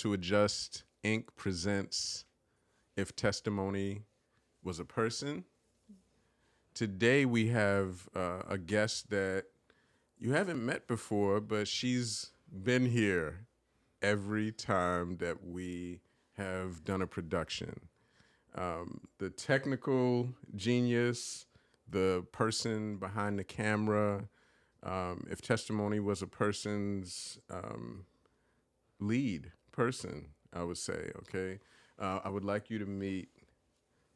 to Adjust Inc. presents If Testimony Was a Person. Today we have a guest that you haven't met before, but she's been here every time that we have done a production. The technical genius, the person behind the camera, if testimony was a person's lead person, I would say, okay? I would like you to meet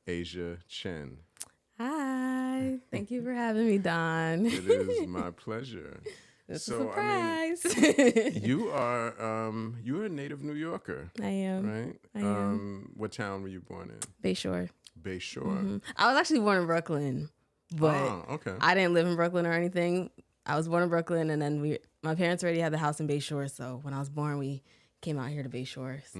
Asia Chen. Hi, thank you for having me, Don. It is my pleasure. It's a surprise. You're a native New Yorker. I am. Right? I am. What town were you born in? Bayshore. Bayshore. Mm-hmm. I was actually born in Brooklyn, but okay. I didn't live in Brooklyn or anything. I was born in Brooklyn, and then my parents already had the house in Bayshore, so when I was born, we came out here to Bayshore. So,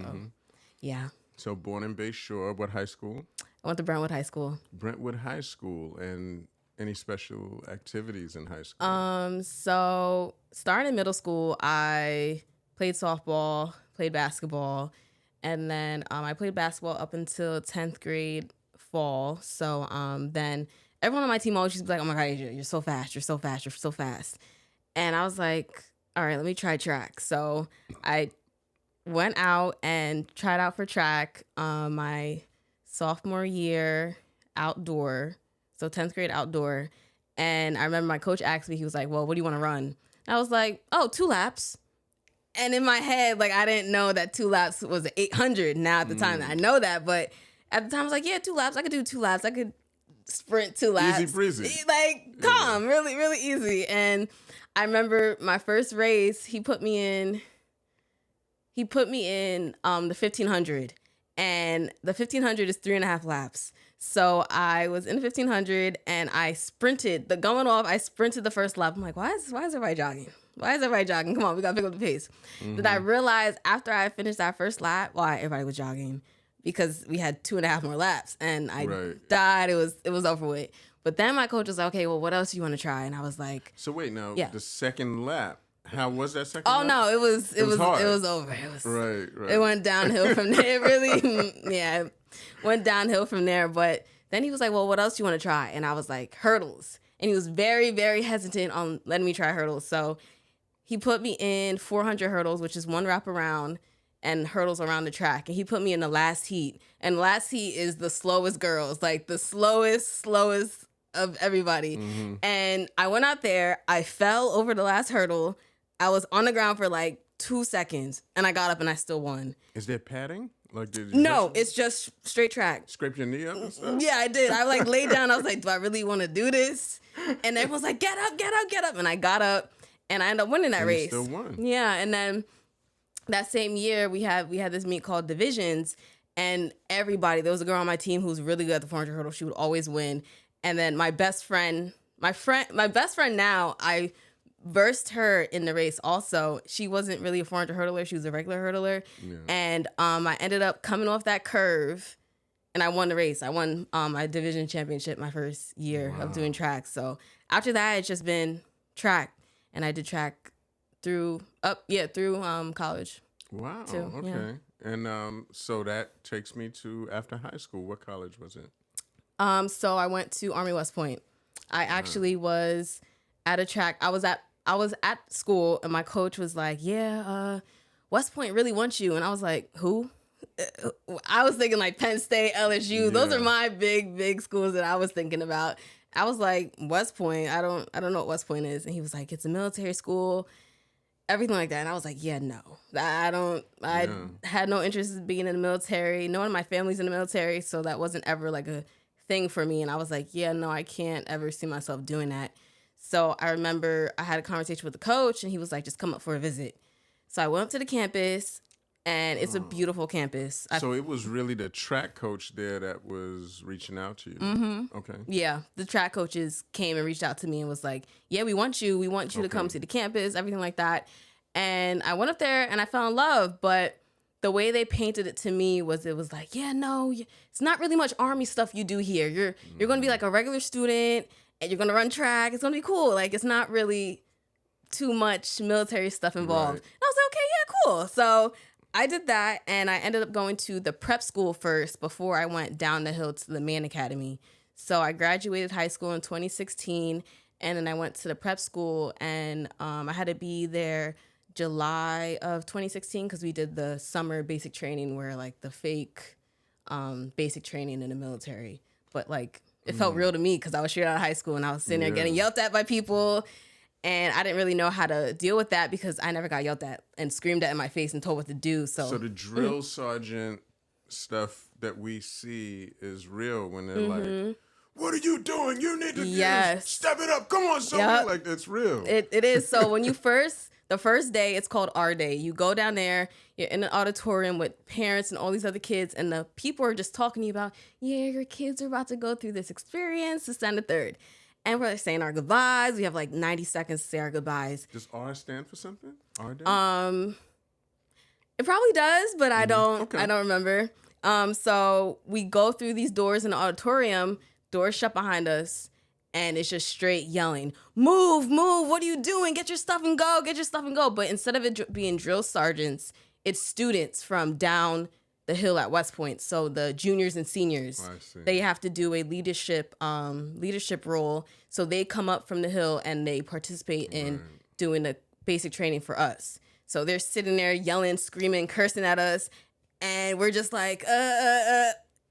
yeah. So born in Bayshore, what high school? I went to Brentwood High School. Brentwood High School, and any special activities in high school? So starting in middle school, I played softball, played basketball, and then I played basketball up until 10th grade fall. So then everyone on my team always used to be like, "Oh my God, Asia, you're so fast, you're so fast, you're so fast." And I was like, all right, let me try track. So I went out and tried out for track my sophomore year outdoor. So 10th grade outdoor. And I remember my coach asked me, he was like, "Well, what do you want to run?" And I was like, "Oh, 2 laps." And in my head, like, I didn't know that 2 laps was 800 now at the time. I know that, but at the time I was like, yeah, 2 laps. I could do 2 laps. I could sprint 2 laps. Easy breezy. Like, calm, really, really easy. And I remember my first race, he put me in the 1500. And the 1500 is 3.5 laps. So I was in the 1500 and I sprinted. Going off, I sprinted the first lap. I'm like, why is everybody jogging? Why is everybody jogging? Come on, we got to pick up the pace. Then I realized after I finished that first lap, why everybody was jogging. Because we had 2.5 more laps. And I died. It was over with. But then my coach was like, okay, well, what else do you want to try? And I was like... So wait, now, the second lap, how was that second lap? lap? No, it was hard. It was over. Right. It went downhill from there. It really, went downhill from there. But then he was like, well, what else do you want to try? And I was like, hurdles. And he was very, very hesitant on letting me try hurdles. So he put me in 400 hurdles, which is 1 wrap around, and hurdles around the track. And he put me in the last heat. And last heat is the slowest girls, like the slowest of everybody. And I went out there. I fell over the last hurdle. I was on the ground for like 2 seconds, and I got up and I still won. Is there padding? Like, no, it's just straight track. Scrape your knee up and stuff? Yeah, I did. I like laid down. I was like, do I really want to do this? And everyone's like, get up, get up, get up. And I got up, and I ended up winning that race. You still won. Yeah, and then that same year, we had this meet called Divisions, and everybody, there was a girl on my team who was really good at the 400 hurdle. She would always win. And then my best friend now, I versed her in the race also. She wasn't really a 400 hurdler. She was a regular hurdler. Yeah. And I ended up coming off that curve, and I won the race. I won my division championship my first year of doing track. So after that, it's just been track. And I did track through college. Wow, too. Okay. Yeah. And so that takes me to after high school. What college was it? So I went to Army West Point. I actually was at a track. I was at school, and my coach was like, West Point really wants you. And I was like, who? I was thinking like Penn State, LSU. Yeah. Those are my big schools that I was thinking about. I was like, West Point, I don't know what West Point is. And he was like, it's a military school, everything like that. And I was like, no, I had no interest in being in the military. No one in my family's in the military, so that wasn't ever like a thing for me. And I was like, no, I can't ever see myself doing that. So I remember I had a conversation with the coach, and he was like, just come up for a visit. So I went up to the campus, and it's a beautiful campus. So it was really the track coach there that was reaching out to you. Mm-hmm. Okay. Yeah, the track coaches came and reached out to me and was like, yeah, we want you. We want you to come to the campus, everything like that. And I went up there, and I fell in love, but the way they painted it to me was, it was like, it's not really much Army stuff you do here. You're going to be like a regular student, and you're going to run track. It's going to be cool. Like, it's not really too much military stuff involved. Right. And I was like, okay, yeah, cool. So I did that, and I ended up going to the prep school first before I went down the hill to the Man Academy. So I graduated high school in 2016, and then I went to the prep school, and I had to be there July of 2016 because we did the summer basic training where like the fake basic training in the military. But like it felt real to me because I was straight out of high school and I was sitting there getting yelled at by people. And I didn't really know how to deal with that because I never got yelled at and screamed at in my face and told what to do. So the drill sergeant stuff that we see is real when they're like, what are you doing? You need to step it up. Come on, somebody. Like, that's real. It is. So when you the first day, it's called our day. You go down there, you're in an auditorium with parents and all these other kids, and the people are just talking to you about, your kids are about to go through this experience, this and the third. And we're saying our goodbyes. We have like 90 seconds to say our goodbyes. Does R stand for something? R day? It probably does, but I don't. Okay. I don't remember. So we go through these doors in the auditorium. Doors shut behind us, and it's just straight yelling, "Move, move! What are you doing? Get your stuff and go! Get your stuff and go!" But instead of it being drill sergeants, it's students from down the hill at West Point. So the juniors and seniors, they have to do a leadership role. So they come up from the hill and they participate in doing the basic training for us. So they're sitting there yelling, screaming, cursing at us, and we're just like,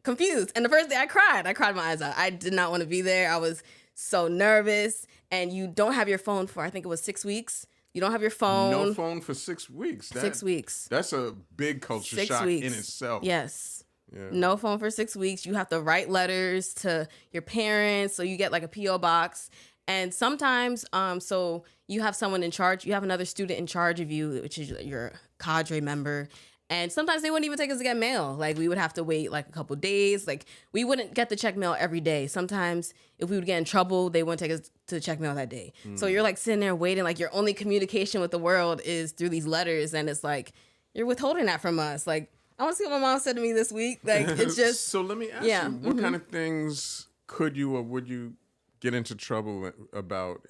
confused. And the first day I cried my eyes out. I did not want to be there. I was so nervous. And you don't have your phone for, I think it was 6 weeks. You don't have your phone. No phone for 6 weeks. 6 weeks. That's a big culture shock in itself. Yes. Yeah. No phone for 6 weeks. You have to write letters to your parents. So you get like a P.O. box. And sometimes, so you have someone in charge. You have another student in charge of you, which is your cadre member. And sometimes they wouldn't even take us to get mail. Like, we would have to wait like a couple days. Like, we wouldn't get the check mail every day. Sometimes if we would get in trouble, they wouldn't take us to the check mail that day. So you're like sitting there waiting. Like, your only communication with the world is through these letters. And it's like, you're withholding that from us. Like, I want to see what my mom said to me this week. Like, it's just. So let me ask you, what kind of things could you or would you get into trouble about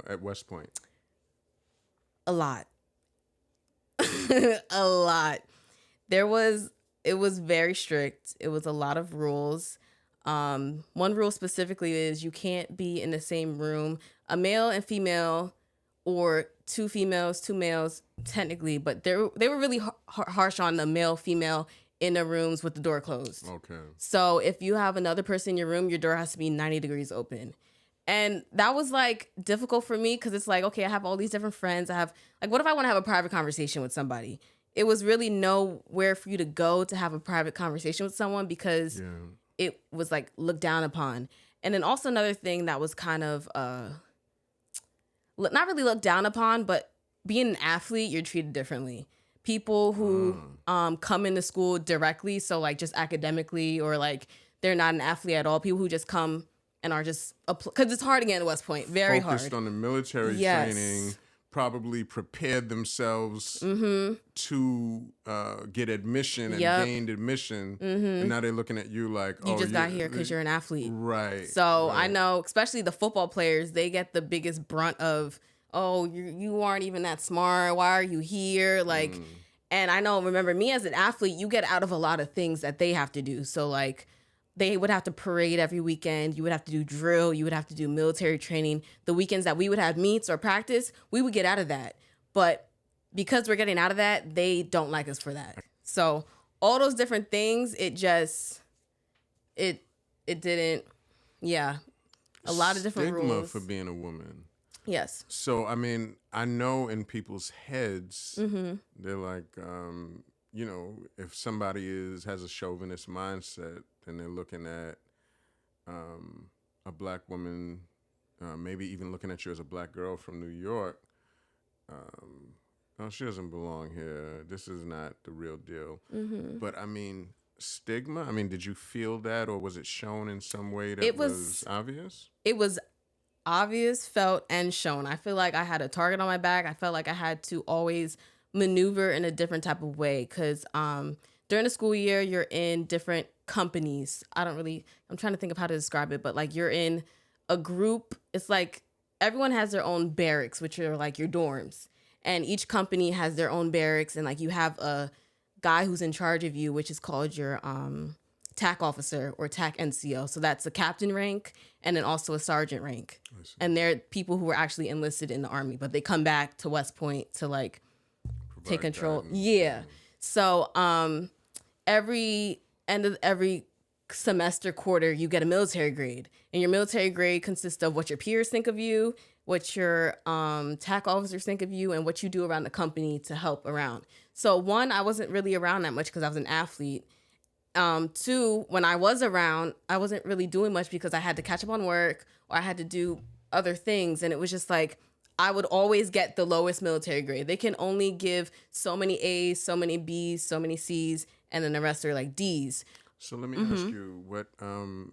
at West Point? A lot. A lot. It was very strict. It was a lot of rules. One rule specifically is you can't be in the same room, a male and female, or two females, two males, technically, but they were really harsh on the male, female in the rooms with the door closed. Okay. So if you have another person in your room, your door has to be 90 degrees open. And that was like difficult for me because it's like, okay, I have all these different friends. I have like, what if I want to have a private conversation with somebody? It was really nowhere for you to go to have a private conversation with someone because it was like looked down upon. And then also another thing that was kind of not really looked down upon, but being an athlete, you're treated differently. People who come into school directly, so like just academically or like they're not an athlete at all, people who just come and are just, because it's hard to get into West Point, very hard. Focused on the military training, probably prepared themselves to get admission and gained admission, and now they're looking at you like, you just got here because you're an athlete. Right. So I know, especially the football players, they get the biggest brunt of, oh, you aren't even that smart. Why are you here? Like, and I know, remember me as an athlete, you get out of a lot of things that they have to do. So like, they would have to parade every weekend. You would have to do drill. You would have to do military training. The weekends that we would have meets or practice, we would get out of that. But because we're getting out of that, they don't like us for that. So all those different things, it didn't, a lot of different Stigma rules. for being a woman. Yes. So, I mean, I know in people's heads, they're like, you know, if somebody has a chauvinist mindset, then they're looking at a black woman, maybe even looking at you as a black girl from New York. Oh, she doesn't belong here. This is not the real deal. But I mean, stigma. I mean, did you feel that, or was it shown in some way that was obvious? It was obvious, felt, and shown. I feel like I had a target on my back. I felt like I had to always maneuver in a different type of way because during the school year, you're in different companies. I'm trying to think of how to describe it, but like you're in a group. It's like everyone has their own barracks, which are like your dorms. And each company has their own barracks. And like you have guy who's in charge of you, which is called your TAC officer or TAC NCO. So that's a captain rank and then also a sergeant rank. And they're people who were actually enlisted in the Army, but they come back to West Point to like Provide take control. guidance. Yeah. So every end of every semester quarter, you get a military grade, and your military grade consists of what your peers think of you, what your TAC officers think of you, and what you do around the company to help around. So one, I wasn't really around that much because I was an athlete. Two, when I was around, I wasn't really doing much because I had to catch up on work or I had to do other things. And it was just like, I would always get the lowest military grade. They can only give so many A's, so many B's, so many C's, and then the rest are like D's. So let me ask you, what so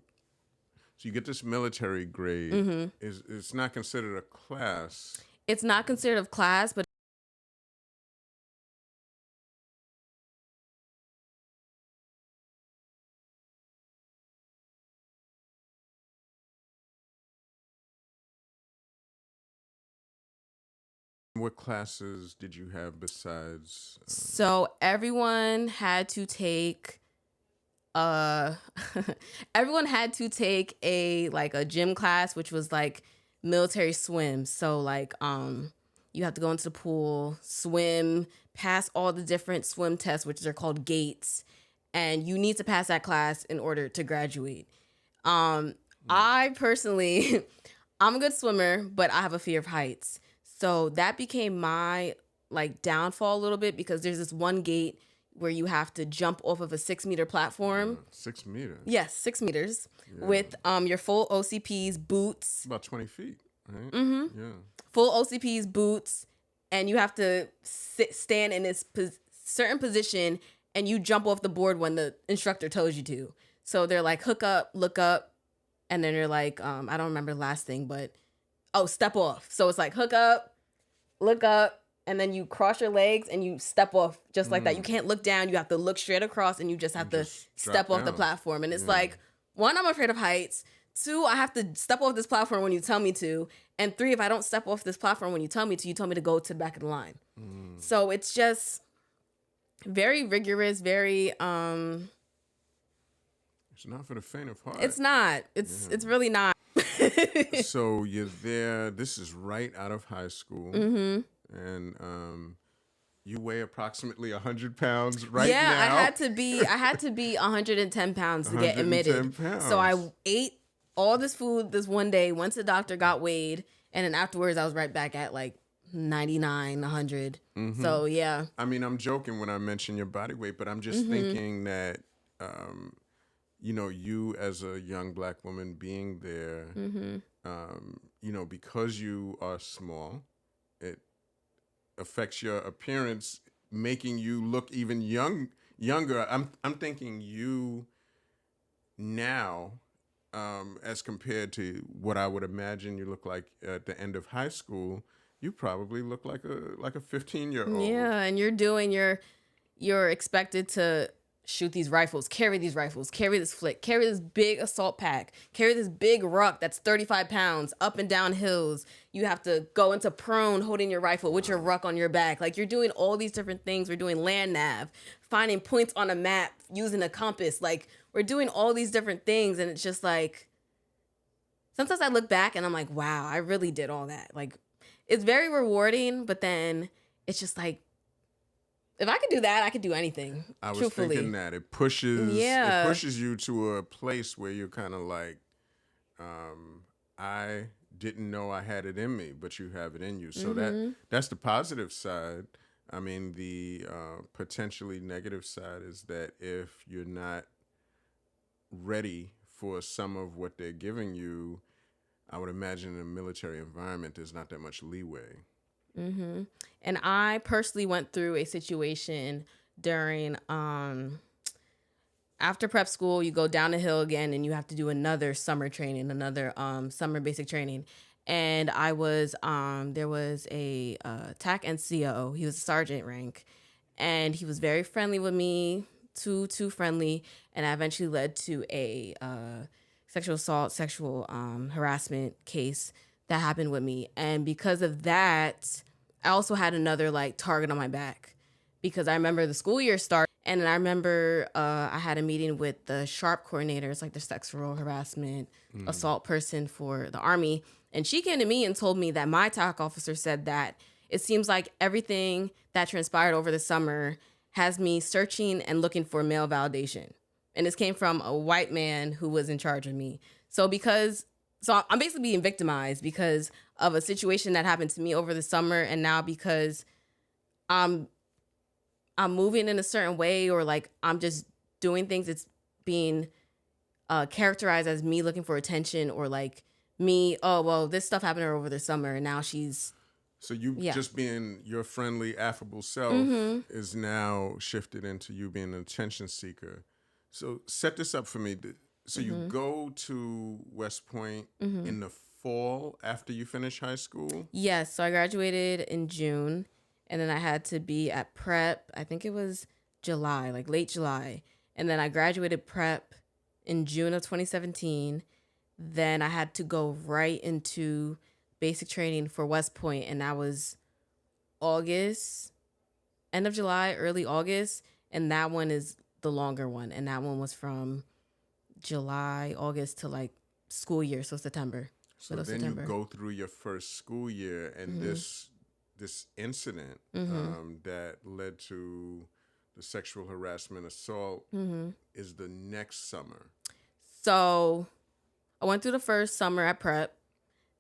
you get this military grade, is it's not considered a class. It's not considered a class, but What classes did you have besides so everyone had to take everyone had to take a gym class, which was like military swim. So like you have to go into the pool, swim, pass all the different swim tests, which are called gates, and you need to pass that class in order to graduate. I personally I'm a good swimmer, but I have a fear of heights. So that became my like downfall a little bit because there's this one gate where you have to jump off of a 6-meter platform. 6 meters? Yes, 6 meters with your full OCPs, boots, About 20 feet, right? Yeah. full OCPs, boots, and you have to stand in this certain position and you jump off the board when the instructor tells you to. So they're like, hook up, look up, and then they're like, I don't remember the last thing, but step off. So it's like hook up, look up, and then you cross your legs and you step off just like that. You can't look down. You have to look straight across and you just have to step off the platform. And it's like, one, I'm afraid of heights. Two, I have to step off this platform when you tell me to. And three, if I don't step off this platform when you tell me to, you tell me to go to the back of the line. So it's just very rigorous, very It's not for the faint of heart. it's not. It's really not. So you're there. This is right out of high school, and you weigh approximately 100 pounds right now. Yeah, I had to be 110 pounds to get admitted. 110 pounds. So I ate all this food this one day, went to the doctor, got weighed, and then afterwards I was right back at like 99, 100. So yeah. I mean, I'm joking when I mention your body weight, but I'm just thinking that, you as a young Black woman being there, because you are small, it affects your appearance, making you look even younger. I'm thinking you now, as compared to what I would imagine you look like at the end of high school. You probably look like a 15-year-old. Yeah, and you're expected to shoot these rifles, carry this flick, carry this big assault pack, carry this big ruck that's 35 pounds up and down hills. You have to go into prone holding your rifle with your ruck on your back. Like, you're doing all these different things. We're doing land nav, finding points on a map, using a compass. Like, we're doing all these different things. And it's just like, sometimes I look back and I'm like, wow, I really did all that. Like, it's very rewarding, but then it's just like, if I could do that, I could do anything. I was truthfully. thinking that it pushes you to a place where you're kind of like, I didn't know I had it in me, but you have it in you. So that's the positive side. I mean, the potentially negative side is that if you're not ready for some of what they're giving you, I would imagine in a military environment, there's not that much leeway. And I personally went through a situation during after prep school. You go down the hill again and you have to do another summer training, another summer basic training. And I was there was a TAC NCO. He was a sergeant rank, and he was very friendly with me, too friendly. And I eventually led to a sexual assault, sexual harassment case that happened with me. And because of that, I also had another like target on my back because I remember the school year started. And then I remember I had a meeting with the SHARP coordinators, like the sexual harassment assault person for the Army. And she came to me and told me that my TAC officer said that it seems like everything that transpired over the summer has me searching and looking for male validation. And this came from a white man who was in charge of me. So I'm basically being victimized because of a situation that happened to me over the summer. And now because I'm moving in a certain way, or like I'm just doing things, it's being characterized as me looking for attention, or like me, oh, well, this stuff happened to her over the summer and now she's. So you just being your friendly, affable self is now shifted into you being an attention seeker. So set this up for me. So you go to West Point in the fall after you finish high school? Yes. So I graduated in June, and then I had to be at prep. I think it was July, like late July. And then I graduated prep in June of 2017. Then I had to go right into basic training for West Point, and that was August, end of July, early August. And that one is the longer one. And that one was from July, August to like school year, so September. So then September. You go through your first school year, and this incident that led to the sexual harassment assault is the next summer. So I went through the first summer at prep.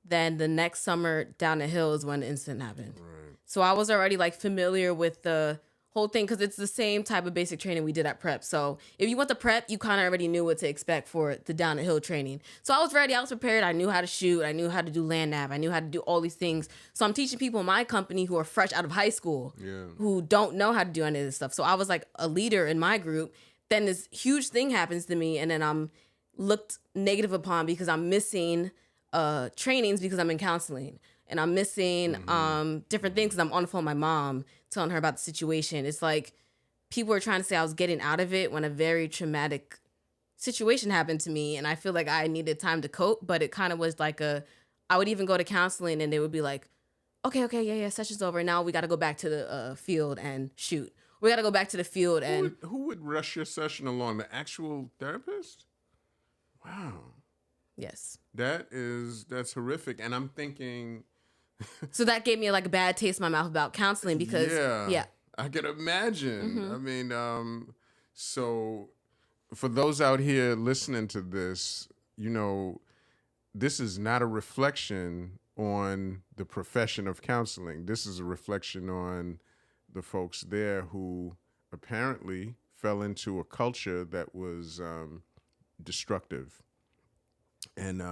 Then the next summer down the hill is when the incident happened. Right. So I was already like familiar with the whole thing because it's the same type of basic training we did at prep. So if you went to prep, you kind of already knew what to expect for the down the hill training. So I was ready. I was prepared. I knew how to shoot. I knew how to do land nav. I knew how to do all these things. So I'm teaching people in my company who are fresh out of high school who don't know how to do any of this stuff. So I was like a leader in my group. Then this huge thing happens to me, and then I'm looked negative upon because I'm missing trainings because I'm in counseling, and I'm missing different things because I'm on the phone with my mom telling her about the situation. It's like people are trying to say I was getting out of it when a very traumatic situation happened to me, and I feel like I needed time to cope. But it kind of was like I would even go to counseling and they would be like, okay, yeah, session's over. Now we got to go back to the field and shoot. We got to go back to the field. And who would rush your session along? The actual therapist? Wow. Yes. That's horrific. And I'm thinking. So that gave me like a bad taste in my mouth about counseling because I can imagine. I mean, so for those out here listening to this, this is not a reflection on the profession of counseling. This is a reflection on the folks there who apparently fell into a culture that was destructive. And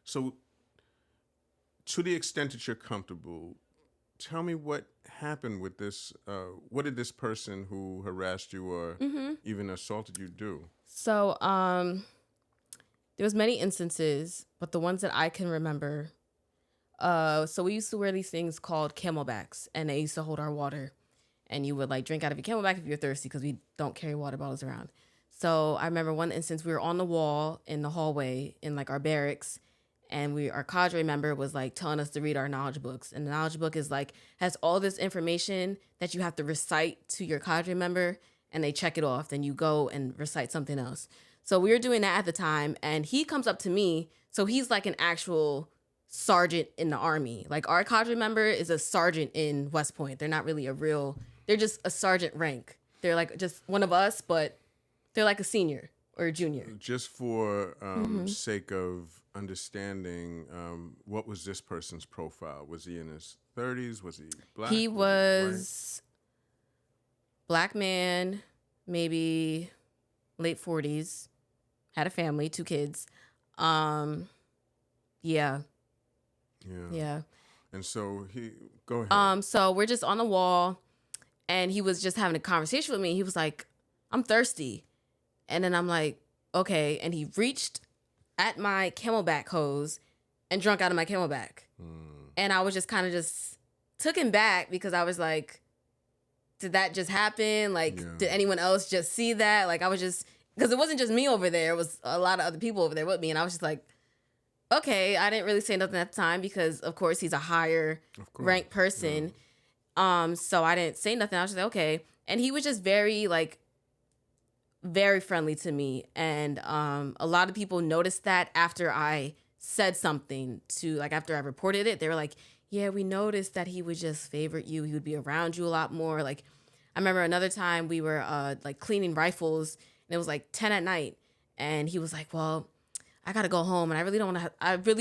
so to the extent that you're comfortable, tell me what happened with this. What did this person who harassed you or even assaulted you do? So there was many instances, but the ones that I can remember, so we used to wear these things called camelbacks, and they used to hold our water. And you would like drink out of your camelback if you're thirsty because we don't carry water bottles around. So I remember one instance we were on the wall in the hallway in like our barracks, and our cadre member was like telling us to read our knowledge books. And the knowledge book is like has all this information that you have to recite to your cadre member, and they check it off. Then you go and recite something else. So we were doing that at the time, and he comes up to me. So he's like an actual sergeant in the Army. Like our cadre member is a sergeant in West Point. They're not really they're just a sergeant rank. They're like just one of us, but they're like a senior or a junior. Just for sake of understanding, what was this person's profile? Was he in his 30s? Was he black? He was black man, maybe late 40s, had a family, 2 kids. Yeah. And so go ahead. So we're just on the wall, and he was just having a conversation with me. He was like, I'm thirsty. And then I'm like, okay. And he reached at my camelback hose and drunk out of my camelback. And I was just kind of just taken back because I was like, did that just happen? Like, did anyone else just see that? Like, I was just, because it wasn't just me over there. It was a lot of other people over there with me. And I was just like, okay. I didn't really say nothing at the time because, of course, he's a higher ranked person. So I didn't say nothing. I was just like, okay. And he was just very like very friendly to me. And a lot of people noticed that after I said something to, like, after I reported it, they were like, yeah, we noticed that he would just favorite you. He would be around you a lot more. Like, I remember another time we were like cleaning rifles, and it was like 10 at night. And he was like, well, I gotta go home, and I really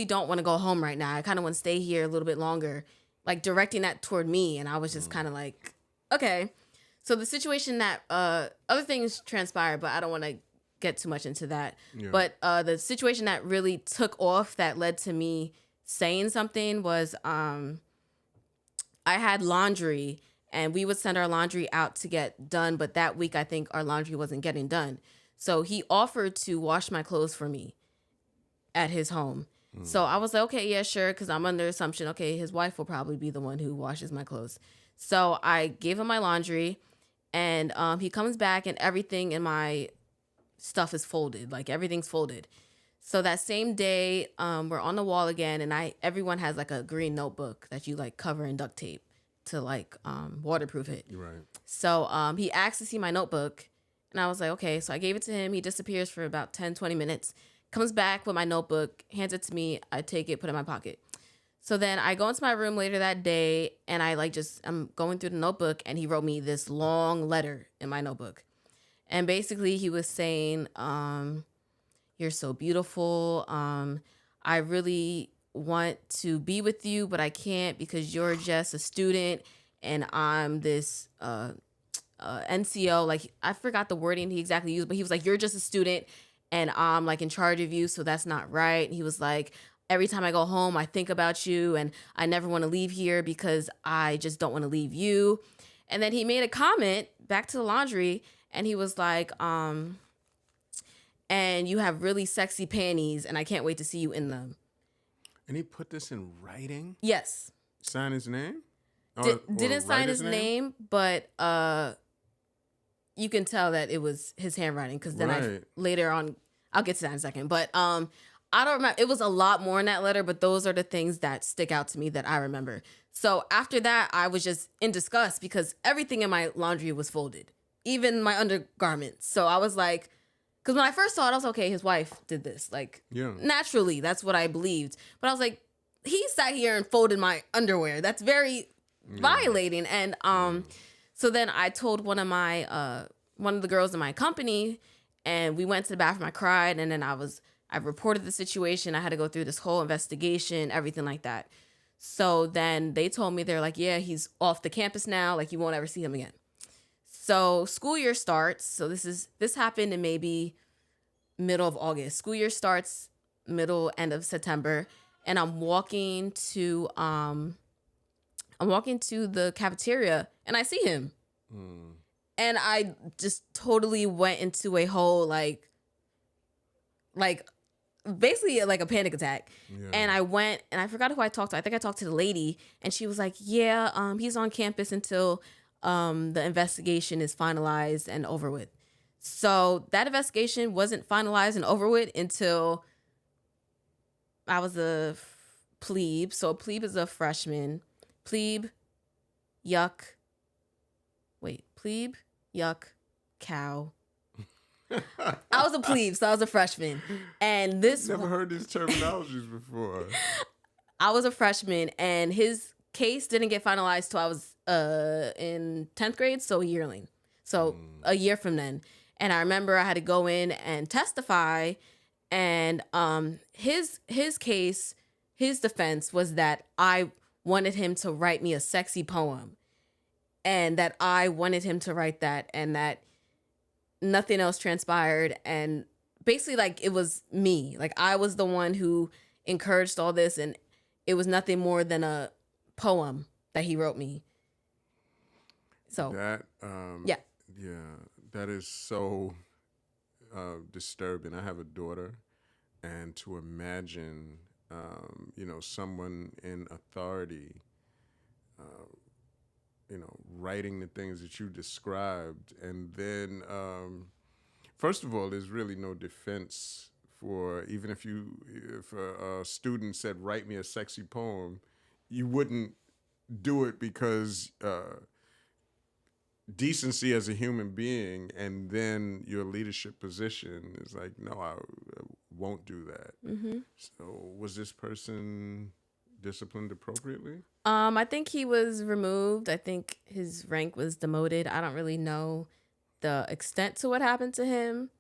don't want to go home right now. I kind of want to stay here a little bit longer, like directing that toward me. And I was just kind of like, okay. So the situation that other things transpired, but I don't want to get too much into that. Yeah. But the situation that really took off that led to me saying something was I had laundry, and we would send our laundry out to get done, but that week I think our laundry wasn't getting done. So he offered to wash my clothes for me at his home. So I was like, okay, yeah, sure, because I'm under assumption, okay, his wife will probably be the one who washes my clothes. So I gave him my laundry, and he comes back, and everything in my stuff is folded. Like, everything's folded. So that same day, we're on the wall again, and everyone has like a green notebook that you like cover in duct tape to like waterproof it. Right. So he asked to see my notebook, and I was like, okay. So I gave it to him. He disappears for about 10, 20 minutes, comes back with my notebook, hands it to me. I take it, put it in my pocket. So then I go into my room later that day, and I'm going through the notebook, and he wrote me this long letter in my notebook. And basically he was saying, you're so beautiful. I really want to be with you, but I can't because you're just a student, and I'm this NCO. Like, I forgot the wording he exactly used, but he was like, you're just a student, and I'm like in charge of you, so that's not right. And he was like, every time I go home, I think about you, and I never want to leave here because I just don't want to leave you. And then he made a comment back to the laundry, and he was like, and you have really sexy panties, and I can't wait to see you in them. And he put this in writing? Yes. Sign his name? Didn't sign his name, but you can tell that it was his handwriting, because then Right. later on, I'll get to that in a second. But I don't remember. It was a lot more in that letter, but those are the things that stick out to me that I remember. So after that, I was just in disgust because everything in my laundry was folded, even my undergarments. So I was like, because when I first saw it, I was like, okay, his wife did this. Like, Yeah. naturally, that's what I believed. But I was like, he sat here and folded my underwear. That's very violating. And so then I told one of the girls in my company, and we went to the bathroom. I cried, and then I reported the situation. I had to go through this whole investigation, everything like that. So then they told me, they're like, yeah, he's off the campus now. Like, you won't ever see him again. So school year starts. So this happened in maybe middle of August. School year starts end of September, and I'm walking to the cafeteria, and I see him. And I just totally went into a whole like basically like a panic attack. Yeah. And I went, and I forgot who I talked to. I think I talked to the lady, and she was like, yeah, he's on campus until the investigation is finalized and over with. So that investigation wasn't finalized and over with until I was a plebe. So a plebe is a freshman. Plebe, yuck. Wait, plebe, yuck, cow. I was a plebe, so I was a freshman. And Never heard these terminologies before. I was a freshman, and his case didn't get finalized till I was in 10th grade, so a yearling. So a year from then. And I remember I had to go in and testify, and his case, his defense was that I wanted him to write me a sexy poem, and that I wanted him to write that, and that nothing else transpired. And basically, like, it was me. Like, I was the one who encouraged all this, and it was nothing more than a poem that he wrote me. So That yeah. that is so disturbing. I have a daughter, and to imagine someone in authority writing the things that you described, and then first of all, there's really no defense for, even if a student said, write me a sexy poem, you wouldn't do it because decency as a human being, and then your leadership position is like, no, I won't do that. Mm-hmm. So was this person disciplined appropriately? I think he was removed. I think his rank was demoted. I don't really know the extent to what happened to him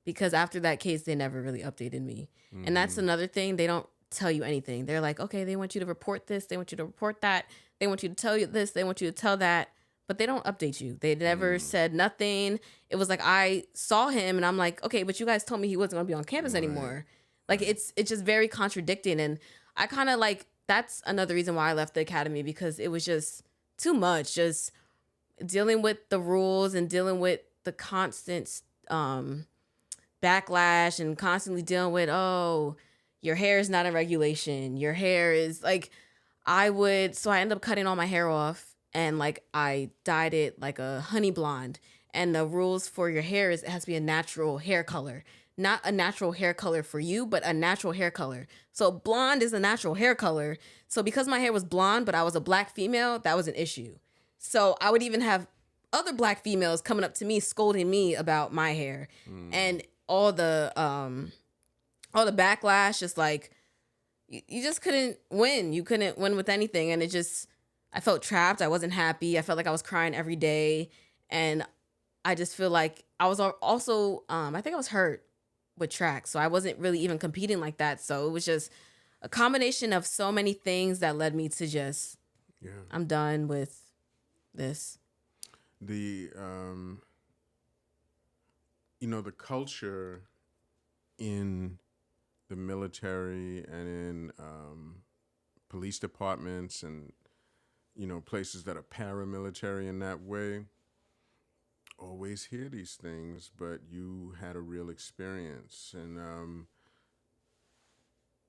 because after that case, they never really updated me. And that's Mm-hmm. another thing. They don't tell you anything. They're like, okay, they want you to report this. They want you to report that. They want you to tell you this. They want you to tell that. But they don't update you. They never Mm. said nothing. It was like I saw him and I'm like, okay, but you guys told me he wasn't going to be on campus Right. anymore. Like Right. it's just very contradicting. And I kind of like that's another reason why I left the academy because it was just too much. Just dealing with the rules and dealing with the constant backlash and constantly dealing with, oh, your hair is not in regulation. Your hair is like, so I ended up cutting all my hair off and like I dyed it like a honey blonde. And the rules for your hair is it has to be a natural hair color. Not a natural hair color for you, but a natural hair color. So blonde is a natural hair color. So because my hair was blonde, but I was a black female, that was an issue. So I would even have other black females coming up to me scolding me about my hair. Mm. And all the backlash, just like you just couldn't win. You couldn't win with anything. And it just I felt trapped. I wasn't happy. I felt like I was crying every day. And I just feel like I was also I think I was hurt with track. So I wasn't really even competing like that. So it was just a combination of so many things that led me to just Yeah. I'm done with this. The the culture in the military and in police departments and places that are paramilitary in that way always hear these things, but you had a real experience. And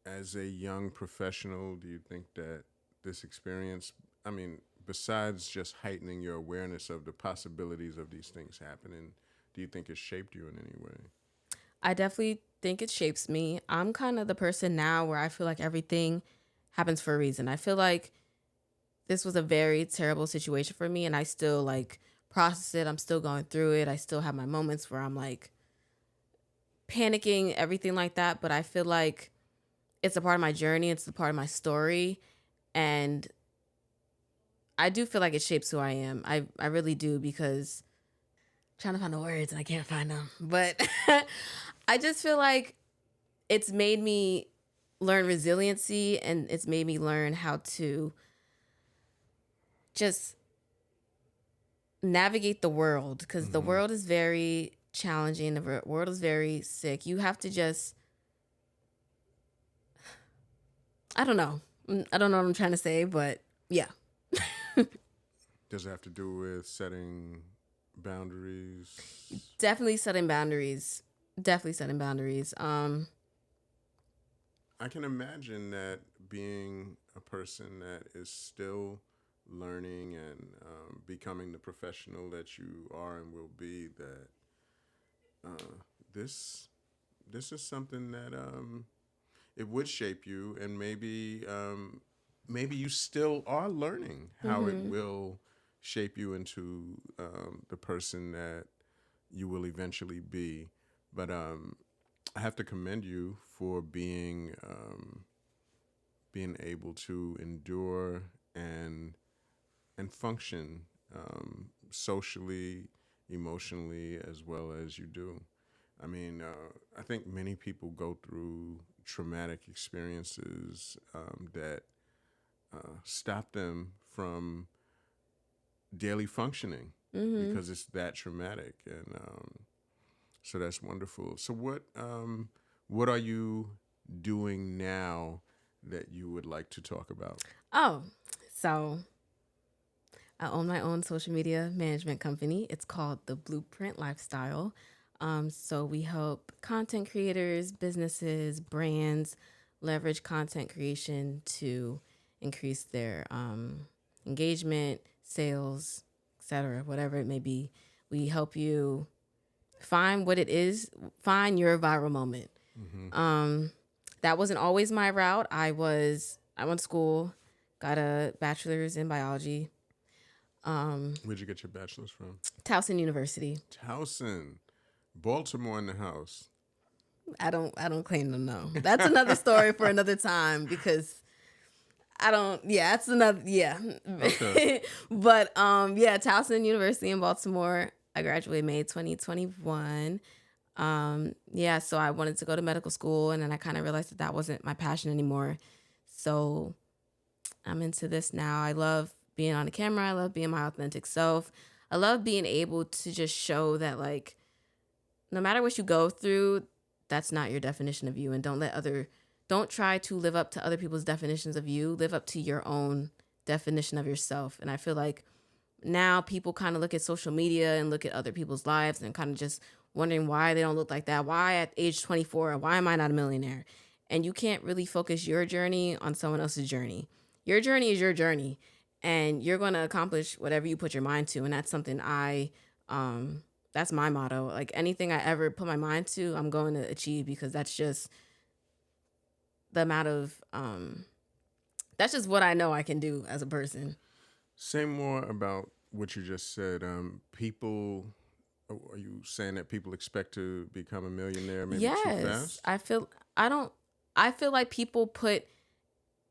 as a young professional, do you think that this experience, I mean, besides just heightening your awareness of the possibilities of these things happening, do you think it shaped you in any way? I definitely think it shapes me. I'm kind of the person now where I feel like everything happens for a reason. I feel like this was a very terrible situation for me and I still like process it. I'm still going through it. I still have my moments where I'm like panicking, everything like that, but I feel like it's a part of my journey, it's a part of my story, and I do feel like it shapes who I am. I really do because I'm trying to find the words and I can't find them. But I just feel like it's made me learn resiliency and it's made me learn how to just navigate the world because the Mm-hmm. world is very challenging. The world is very sick. You have to just, I don't know. I don't know what I'm trying to say, but yeah. Does it have to do with setting boundaries? Definitely setting boundaries. Definitely setting boundaries. I can imagine that being a person that is still learning and becoming the professional that you are and will be, that uh, this this is something that it would shape you, and maybe you still are learning how it Mm-hmm. will shape you into the person that you will eventually be. But I have to commend you for being able to endure and function socially, emotionally, as well as you do. I mean, I think many people go through traumatic experiences that stop them from daily functioning Mm-hmm. because it's that traumatic, and so that's wonderful. So what are you doing now that you would like to talk about? Oh, so I own my own social media management company. It's called The Blueprint Lifestyle. So we help content creators, businesses, brands leverage content creation to increase their engagement, sales, etc., whatever it may be. We help you find what it is, find your viral moment. Mm-hmm. Um, that wasn't always my route. I went to school, got a bachelor's in biology. Where'd you get your bachelor's from? Towson University. Towson, Baltimore in the house. I don't claim to know. That's another story for another time because I don't. Yeah, that's another. Yeah, Okay. but yeah, Towson University in Baltimore. I graduated May 2021. Yeah, so I wanted to go to medical school, and then I kind of realized that that wasn't my passion anymore. So I'm into this now. I love being on the camera. I love being my authentic self. I love being able to just show that, like, no matter what you go through, that's not your definition of you. And don't try to live up to other people's definitions of you. Live up to your own definition of yourself. And I feel like now people kind of look at social media and look at other people's lives and kind of just wondering why they don't look like that. Why at age 24? Why am I not a millionaire? And you can't really focus your journey on someone else's journey. Your journey is your journey, and you're going to accomplish whatever you put your mind to. And that's something that's my motto. Like anything I ever put my mind to, I'm going to achieve because that's just the amount of, that's just what I know I can do as a person. Say more about what you just said. People, are you saying that people expect to become a millionaire maybe too fast? I feel like people put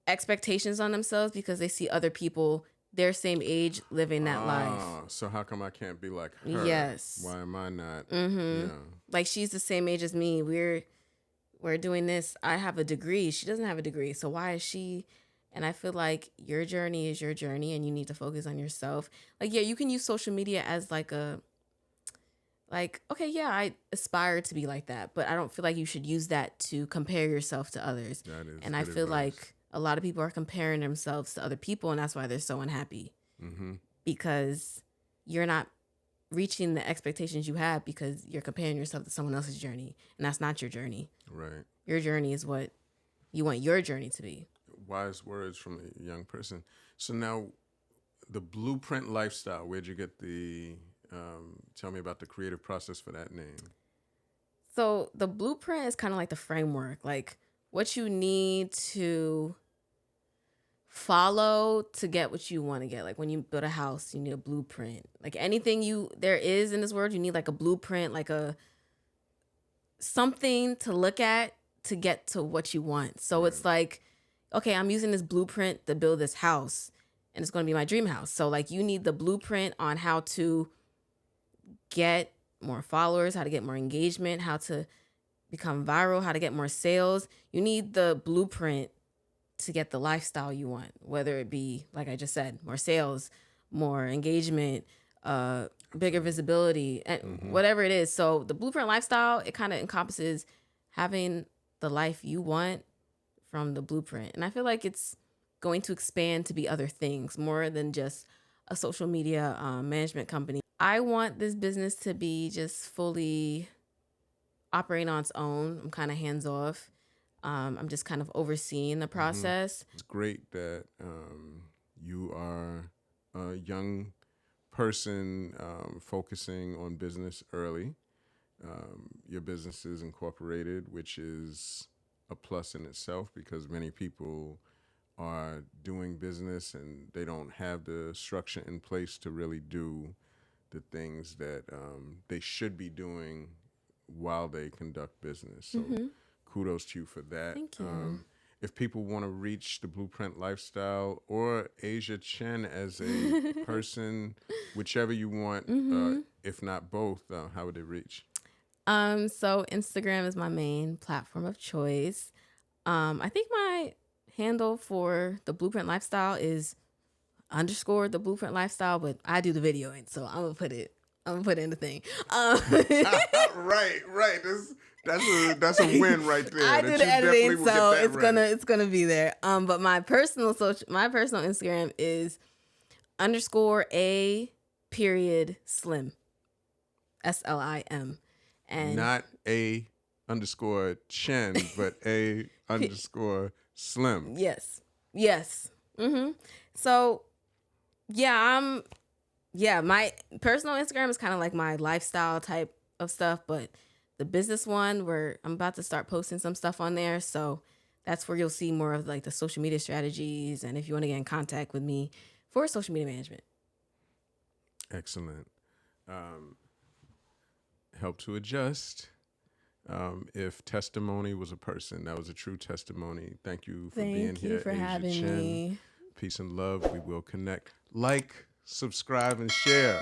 expectations on themselves because they see other people their same age living that life. So how come I can't be like her? Yes. Why am I not? Mm-hmm. Yeah. Like she's the same age as me. We're doing this. I have a degree. She doesn't have a degree. So why is she? And I feel like your journey is your journey and you need to focus on yourself. Like, yeah, you can use social media as okay, yeah, I aspire to be like that, but I don't feel like you should use that to compare yourself to others. That is and I good feel advice. like a lot of people are comparing themselves to other people, and that's why they're so unhappy. Mm-hmm. Because you're not reaching the expectations you have because you're comparing yourself to someone else's journey, and that's not your journey. Right. Your journey is what you want your journey to be. Wise words from a young person. So now, the Blueprint Lifestyle, where'd you get the, tell me about the creative process for that name. So the blueprint is kind of like the framework, like what you need to follow to get what you want to get. Like when you build a house, you need a blueprint. Like anything there is in this world, you need like a blueprint, like something to look at to get to what you want. So it's like, okay, I'm using this blueprint to build this house and it's going to be my dream house. So like you need the blueprint on how to get more followers, how to get more engagement, how to become viral, how to get more sales. You need the blueprint to get the lifestyle you want, whether it be, like I just said, more sales, more engagement, bigger visibility, and whatever it is. So the blueprint lifestyle, it kind of encompasses having the life you want from the blueprint. And I feel like it's going to expand to be other things more than just a social media management company. I want this business to be just fully operating on its own. I'm kind of hands off. I'm just kind of overseeing the process. It's great that you are a young person focusing on business early. Your business is incorporated, which is a plus in itself because many people are doing business and they don't have the structure in place to really do the things that they should be doing while they conduct business. So kudos to you for that. Thank you. If people want to reach the Blueprint Lifestyle or Asia Chen as a person, whichever you want, if not both, how would they reach? So Instagram is my main platform of choice. I think my handle for the Blueprint Lifestyle is _the Blueprint Lifestyle, but I do the videoing, so I'm gonna put it in the thing. Right. That's a win right there. I do the editing, so it's gonna be there. But my personal Instagram is _a period slim, SLIM, and not a _Chen, but a _slim. Yes. So my personal Instagram is kind of like my lifestyle type of stuff, but the business one, where I'm about to start posting some stuff on there, so that's where you'll see more of like the social media strategies and if you want to get in contact with me for social media management. Excellent. Help to adjust. If testimony was a person, that was a true testimony. Thank you for being Thank you here, for Asia having Chen. me. Peace and love. We will connect. Like, subscribe, and share.